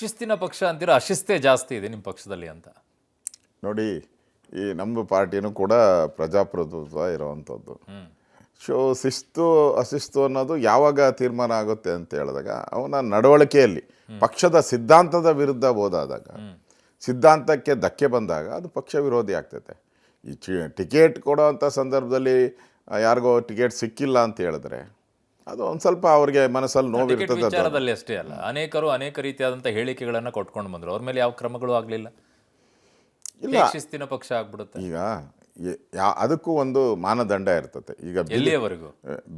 ಶಿಸ್ತಿನ ಪಕ್ಷ ಅಂತೀರಾ, ಅಶಿಸ್ತೇ ಜಾಸ್ತಿ ಇದೆ ನಿಮ್ಮ ಪಕ್ಷದಲ್ಲಿ ಅಂತ. ನೋಡಿ, ಈ ನಮ್ಮ ಪಾರ್ಟಿನೂ ಕೂಡ ಪ್ರಜಾಪ್ರಭುತ್ವ ಇರೋವಂಥದ್ದು. ಸೊ ಶಿಸ್ತು ಅಶಿಸ್ತು ಅನ್ನೋದು ಯಾವಾಗ ತೀರ್ಮಾನ ಆಗುತ್ತೆ ಅಂತ ಹೇಳಿದಾಗ ಅವನ ನಡವಳಿಕೆಯಲ್ಲಿ ಪಕ್ಷದ ಸಿದ್ಧಾಂತದ ವಿರುದ್ಧ ಹೋದಾದಾಗ, ಸಿದ್ಧಾಂತಕ್ಕೆ ಧಕ್ಕೆ ಬಂದಾಗ ಅದು ಪಕ್ಷ ವಿರೋಧಿ ಆಗ್ತೈತೆ. ಈ ಟಿಕೆಟ್ ಕೊಡೋವಂಥ ಸಂದರ್ಭದಲ್ಲಿ ಯಾರಿಗೋ ಟಿಕೆಟ್ ಸಿಕ್ಕಿಲ್ಲ ಅಂತ ಹೇಳಿದ್ರೆ ಅದು ಒಂದು ಸ್ವಲ್ಪ ಅವ್ರಿಗೆ ಮನಸ್ಸಲ್ಲಿ ನೋವಿರ್ತದೆ. ವಿಚಾರದಲ್ಲಿ ಅಷ್ಟೇ ಅಲ್ಲ, ಅನೇಕರು ಅನೇಕ ರೀತಿಯಾದಂಥ ಹೇಳಿಕೆಗಳನ್ನು ಕೊಟ್ಕೊಂಡು ಬಂದರು, ಅವ್ರ ಮೇಲೆ ಯಾವ ಕ್ರಮಗಳು ಆಗಲಿಲ್ಲ. ಇಲ್ಲ, ಶಿಸ್ತಿನ ಪಕ್ಷ ಆಗ್ಬಿಡುತ್ತೆ. ಈಗ ಅದಕ್ಕೂ ಒಂದು ಮಾನದಂಡ ಇರ್ತದೆ. ಈಗ ಎಲ್ಲಿಯವರೆಗೂ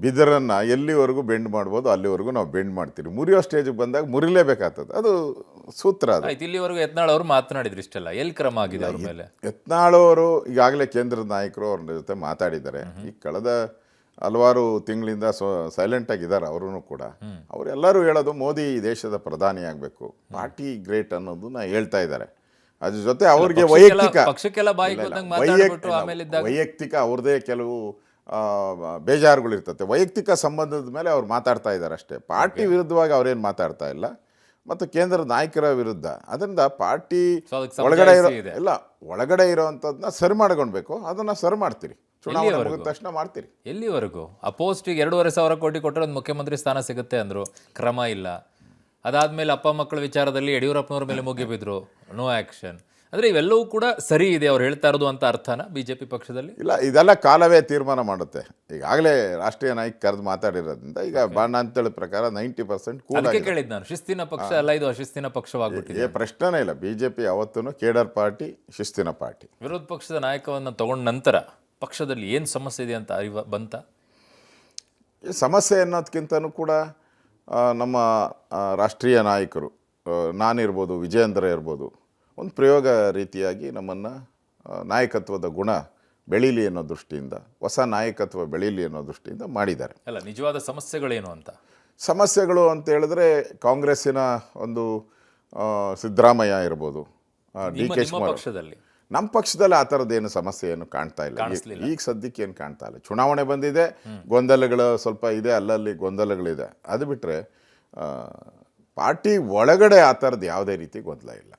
ಬಿದರನ್ನು ಎಲ್ಲಿವರೆಗೂ ಬೆಂಡ್ ಮಾಡ್ಬೋದು ಅಲ್ಲಿವರೆಗೂ ನಾವು ಬೆಂಡ್ ಮಾಡ್ತೀವಿ. ಮುರಿಯೋ ಸ್ಟೇಜಿಗೆ ಬಂದಾಗ ಮುರಿಲೇಬೇಕಾಗ್ತದೆ, ಅದು ಸೂತ್ರ. ಅದು ಆಯ್ತು, ಇಲ್ಲಿವರೆಗೂ ಯತ್ನಾಳ್ ಅವರು ಮಾತನಾಡಿದ್ರು ಇಷ್ಟೆಲ್ಲ, ಎಲ್ಲಿ ಕ್ರಮ ಆಗಿದೆ ಅವ್ರ ಮೇಲೆ? ಯತ್ನಾಳ್ ಅವರು ಈಗಾಗಲೇ ಕೇಂದ್ರದ ನಾಯಕರು ಅವ್ರ ಜೊತೆ ಮಾತಾಡಿದ್ದಾರೆ. ಈ ಕಳೆದ ಹಲವಾರು ತಿಂಗಳಿಂದ ಸೈಲೆಂಟಾಗಿದ್ದಾರೆ ಅವರು ಕೂಡ. ಅವರೆಲ್ಲರೂ ಹೇಳೋದು ಮೋದಿ ದೇಶದ ಪ್ರಧಾನಿ ಆಗಬೇಕು, ಪಾರ್ಟಿ ಗ್ರೇಟ್ ಅನ್ನೋದನ್ನ ಹೇಳ್ತಾ ಇದ್ದಾರೆ. ಅದ್ರ ಜೊತೆ ಅವ್ರಿಗೆ ವೈಯಕ್ತಿಕ ಅವ್ರದ್ದೇ ಕೆಲವು ಬೇಜಾರುಗಳಿರ್ತದೆ. ವೈಯಕ್ತಿಕ ಸಂಬಂಧದ ಮೇಲೆ ಅವ್ರು ಮಾತಾಡ್ತಾ ಇದ್ದಾರೆ ಅಷ್ಟೇ. ಪಾರ್ಟಿ ವಿರುದ್ಧವಾಗಿ ಅವ್ರೇನು ಮಾತಾಡ್ತಾ ಇಲ್ಲ, ಮತ್ತು ಕೇಂದ್ರದ ನಾಯಕರ ವಿರುದ್ಧ. ಅದರಿಂದ ಪಾರ್ಟಿ ಒಳಗಡೆ ಒಳಗಡೆ ಇರೋವಂಥದ್ದನ್ನ ಸರಿ ಮಾಡ್ಕೊಳ್ಬೇಕು. ಅದನ್ನು ಸರಿ ಮಾಡ್ತೀರಿ, ಚುನಾವಣೆ ಮುಗಿದ ತಕ್ಷಣ ಮಾಡ್ತೀರಿ. ಎಲ್ಲಿವರೆಗೂ ಆ ಪೋಸ್ಟಿಗೆ 2,500 ಕೋಟಿ ಕೊಟ್ಟರೆ ಒಂದು ಮುಖ್ಯಮಂತ್ರಿ ಸ್ಥಾನ ಸಿಗುತ್ತೆ ಅಂದರು, ಕ್ರಮ ಇಲ್ಲ. ಅದಾದಮೇಲೆ ಅಪ್ಪ ಮಕ್ಕಳ ವಿಚಾರದಲ್ಲಿ ಯಡಿಯೂರಪ್ಪನವ್ರ ಮೇಲೆ ಮುಗಿಬಿದ್ರು, ನೋ ಆ್ಯಕ್ಷನ್. ಅಂದರೆ ಇವೆಲ್ಲವೂ ಕೂಡ ಸರಿ ಇದೆ ಅವ್ರು ಹೇಳ್ತಾ ಇರೋದು ಅಂತ ಅರ್ಥನ BJP ಪಕ್ಷದಲ್ಲಿ? ಇಲ್ಲ, ಇದೆಲ್ಲ ಕಾಲವೇ ತೀರ್ಮಾನ ಮಾಡುತ್ತೆ. ಈಗಾಗಲೇ ರಾಷ್ಟ್ರೀಯ ನಾಯಕ ಕರೆದು ಮಾತಾಡಿರೋದ್ರಿಂದ ಈಗ ಬಾಣ ಅಂತೇಳಿ ಪ್ರಕಾರ 90% ಕೂಡ ಕೇಳಿದ್ದು ನಾನು. ಶಿಸ್ತಿನ ಪಕ್ಷ ಅಲ್ಲ ಇದು, ಅಶಿಸ್ತಿನ ಪಕ್ಷವಾಗ್ಬಿಟ್ಟಿದೆ. ಪ್ರಶ್ನೆನೇ ಇಲ್ಲ. BJP ಯಾವತ್ತೂ ಕೇಡರ್ ಪಾರ್ಟಿ, ಶಿಸ್ತಿನ ಪಾರ್ಟಿ. ವಿರೋಧ ಪಕ್ಷದ ನಾಯಕವನ್ನು ತಗೊಂಡ ನಂತರ ಪಕ್ಷದಲ್ಲಿ ಏನು ಸಮಸ್ಯೆ ಇದೆ ಅಂತ ಬಂತ? ಈ ಸಮಸ್ಯೆ ಅನ್ನೋದಕ್ಕಿಂತನೂ ಕೂಡ ನಮ್ಮ ರಾಷ್ಟ್ರೀಯ ನಾಯಕರು, ನಾನಿರ್ಬೋದು, ವಿಜಯೇಂದ್ರ ಇರ್ಬೋದು, ಒಂದು ಪ್ರಯೋಗ ರೀತಿಯಾಗಿ ನಮ್ಮನ್ನು ನಾಯಕತ್ವದ ಗುಣ ಬೆಳೀಲಿ ಅನ್ನೋ ದೃಷ್ಟಿಯಿಂದ, ಹೊಸ ನಾಯಕತ್ವ ಬೆಳೀಲಿ ಅನ್ನೋ ದೃಷ್ಟಿಯಿಂದ ಮಾಡಿದ್ದಾರೆ. ಅಲ್ಲ, ನಿಜವಾದ ಸಮಸ್ಯೆಗಳೇನು ಅಂತ? ಸಮಸ್ಯೆಗಳು ಅಂತ ಹೇಳಿದ್ರೆ ಕಾಂಗ್ರೆಸ್ಸಿನ ಒಂದು ಸಿದ್ದರಾಮಯ್ಯ ಇರ್ಬೋದು, DK ಶಿವಕುಮಾರ್. ನಮ್ಮ ಪಕ್ಷದಲ್ಲಿ ಆ ಥರದ್ದೇನು ಸಮಸ್ಯೆ ಏನು ಕಾಣ್ತಾ ಇಲ್ಲ ಈಗ ಸದ್ಯಕ್ಕೆ. ಏನು ಕಾಣ್ತಾ ಇಲ್ಲ. ಚುನಾವಣೆ ಬಂದಿದೆ, ಗೊಂದಲಗಳು ಸ್ವಲ್ಪ ಇದೆ, ಅಲ್ಲಲ್ಲಿ ಗೊಂದಲಗಳಿದೆ. ಅದು ಬಿಟ್ಟರೆ ಪಾರ್ಟಿ ಒಳಗಡೆ ಆ ಥರದ್ದು ಯಾವುದೇ ರೀತಿ ಗೊಂದಲ ಇಲ್ಲ.